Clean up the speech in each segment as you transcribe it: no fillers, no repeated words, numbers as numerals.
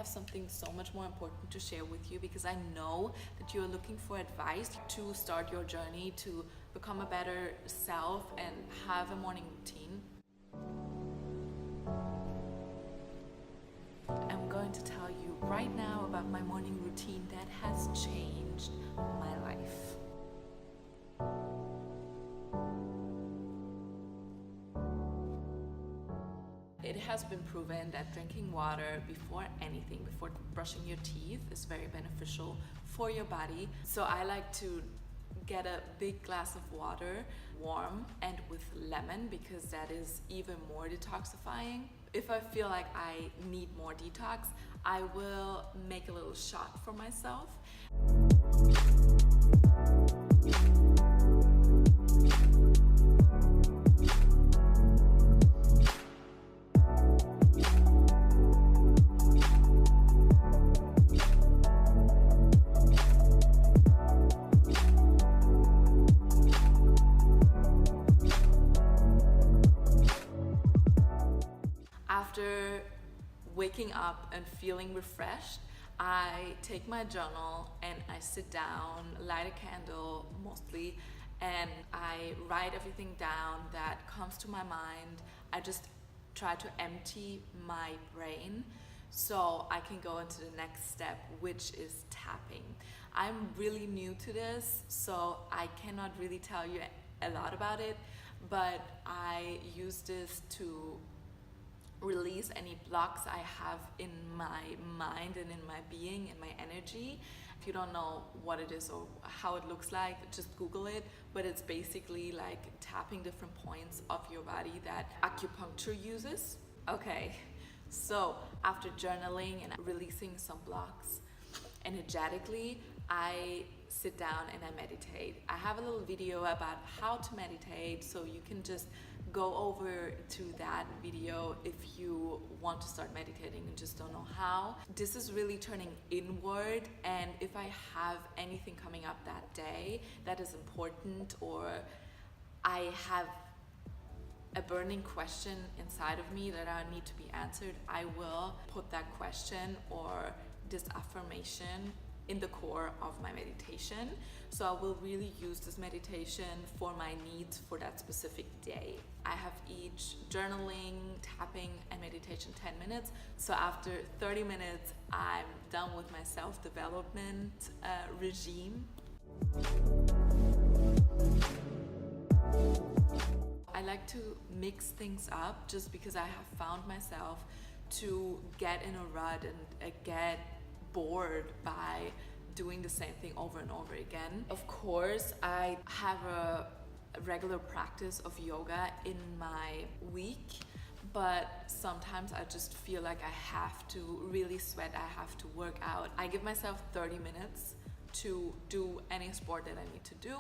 have something so much more important to share with you, because I know that you're looking for advice to start your journey to become a better self and have a morning routine. I'm going to tell you right now about my morning routine that has changed my life. It has been proven that drinking water before anything, before brushing your teeth, is very beneficial for your body. So I like to get a big glass of water, warm and with lemon, because that is even more detoxifying. If I feel like I need more detox, I will make a little shot for myself. After waking up and feeling refreshed, I take my journal and I sit down, light a candle mostly, and I write everything down that comes to my mind. I just try to empty my brain so I can go into the next step, which is tapping. I'm really new to this, so I cannot really tell you a lot about it, but I use this to release any blocks I have in my mind and in my being, in my energy. If you don't know what it is or how it looks like, just Google it. But it's basically like tapping different points of your body that acupuncture uses. Okay, so after journaling and releasing some blocks energetically, I sit down and I meditate. I have a little video about how to meditate, so you can just go over to that video if you want to start meditating and just don't know how. This is really turning inward, and if I have anything coming up that day that is important, or I have a burning question inside of me that I need to be answered, I will put that question or this affirmation in the core of my meditation. So I will really use this meditation for my needs for that specific day. I have each journaling, tapping, and meditation 10 minutes. So after 30 minutes, I'm done with my self-development regime. I like to mix things up just because I have found myself to get in a rut and get bored by doing the same thing over and over again. Of course, I have a regular practice of yoga in my week, but sometimes I just feel like I have to really sweat, I have to work out. I give myself 30 minutes to do any sport that I need to do,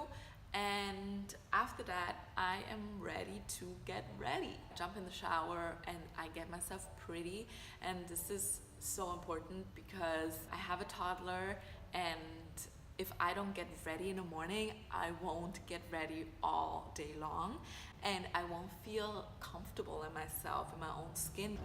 and after that I am ready to get ready. Jump in the shower and I get myself pretty, and this is so important because I have a toddler, and if I don't get ready in the morning, I won't get ready all day long, and I won't feel comfortable in myself, in my own skin.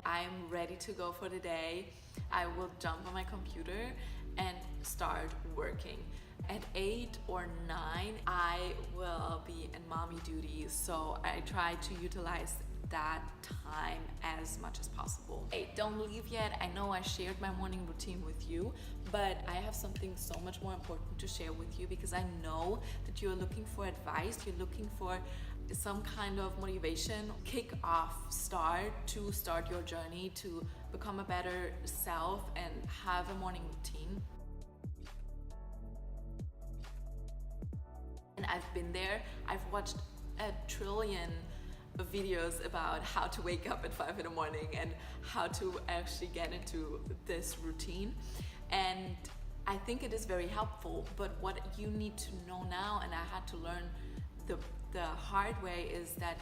I'm ready to go for the day. I will jump on my computer and start working. At 8 or 9, I will be in mommy duties, so I try to utilize that time as much as possible. Hey, don't leave yet. I know I shared my morning routine with you, but I have something so much more important to share with you, because I know that you're looking for advice, you're looking for some kind of motivation, start your journey to become a better self and have a morning routine. And I've been there. I've watched a trillion of videos about how to wake up at 5 in the morning and how to actually get into this routine. And I think it is very helpful, but what you need to know now, and I had to learn the hard way, is that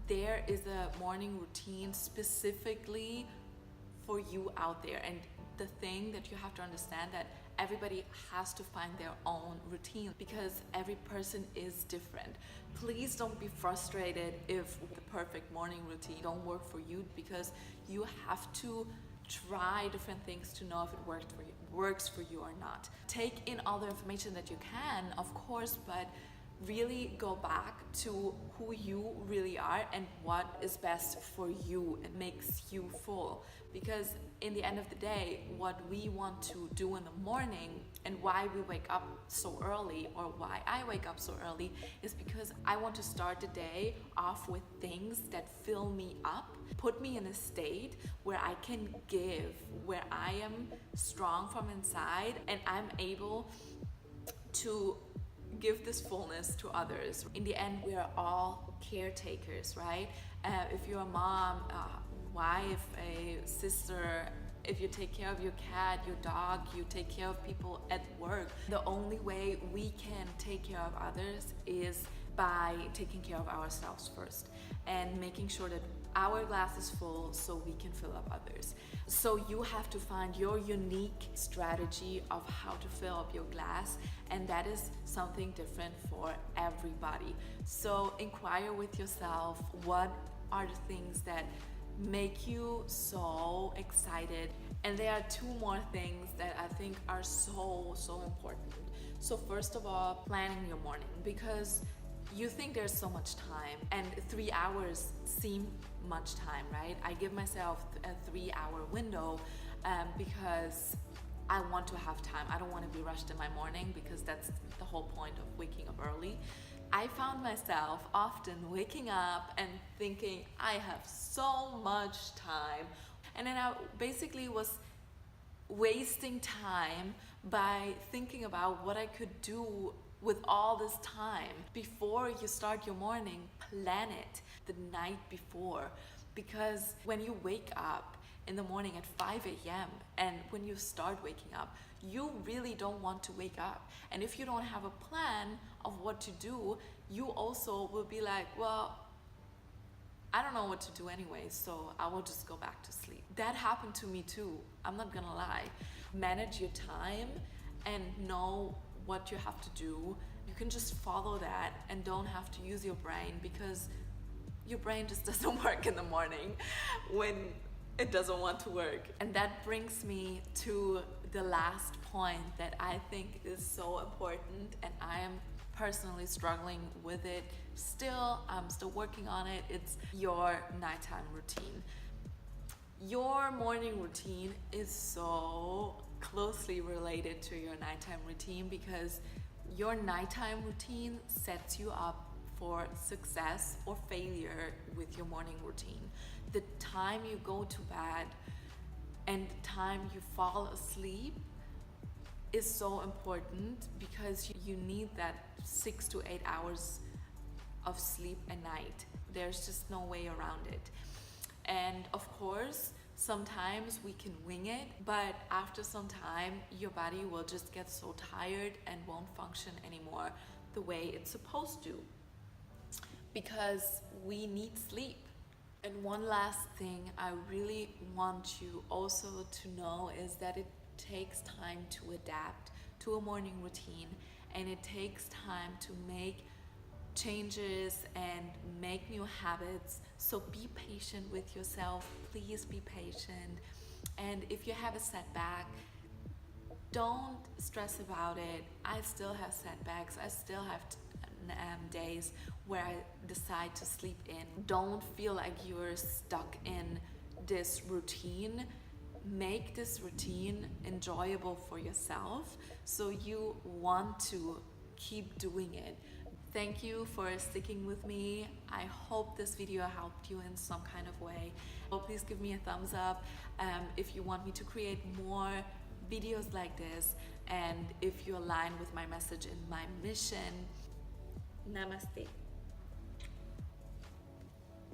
there is a morning routine specifically for you out there. And the thing that you have to understand, that everybody has to find their own routine because every person is different. Please don't be frustrated if the perfect morning routine don't work for you, because you have to try different things to know if it works for you or not. Take in all the information that you can, of course, but really go back to who you really are and what is best for you and makes you full. Because in the end of the day, what we want to do in the morning and why we wake up so early, or why I wake up so early, is because I want to start the day off with things that fill me up, put me in a state where I can give, where I am strong from inside and I'm able to give this fullness to others. In the end, we are all caretakers, right? If you're a mom, wife, a sister, if you take care of your cat, your dog, you take care of people at work. The only way we can take care of others is by taking care of ourselves first and making sure that our glass is full so we can fill up others. So you have to find your unique strategy of how to fill up your glass, and that is something different for everybody. So inquire with yourself, what are the things that make you so excited? And there are two more things that I think are so important. So first of all, planning your morning, because you think there's so much time, and 3 hours seem much time, right? I give myself a 3-hour window because I want to have time. I don't want to be rushed in my morning, because that's the whole point of waking up early. I found myself often waking up and thinking I have so much time, and then I basically was wasting time by thinking about what I could do with all this time. Before you start your morning, plan it the night before, because when you wake up in the morning at 5 a.m. and when you start waking up, you really don't want to wake up. And if you don't have a plan of what to do, you also will be like, well, I don't know what to do anyway, so I will just go back to sleep. That happened to me too, I'm not gonna lie. Manage your time and know what you have to do. You can just follow that and don't have to use your brain, because your brain just doesn't work in the morning when it doesn't want to work. And that brings me to the last point that I think is so important, and I am personally struggling with it still. I'm still working on it. It's your nighttime routine. Your morning routine is so closely related to your nighttime routine, because your nighttime routine sets you up for success or failure with your morning routine. The time you go to bed and the time you fall asleep is so important, because you need that 6 to 8 hours of sleep a night. There's just no way around it. And of course, sometimes we can wing it, but after some time, your body will just get so tired and won't function anymore the way it's supposed to, because we need sleep. And one last thing I really want you also to know is that it takes time to adapt to a morning routine, and it takes time to make changes and make new habits. So be patient with yourself. Please be patient. And if you have a setback, don't stress about it. I still have setbacks. I still have days where I decide to sleep in. Don't feel like you're stuck in this routine. Make this routine enjoyable for yourself, so you want to keep doing it. Thank you for sticking with me. I hope this video helped you in some kind of way. So please give me a thumbs up if you want me to create more videos like this, and if you align with my message and my mission. Namaste.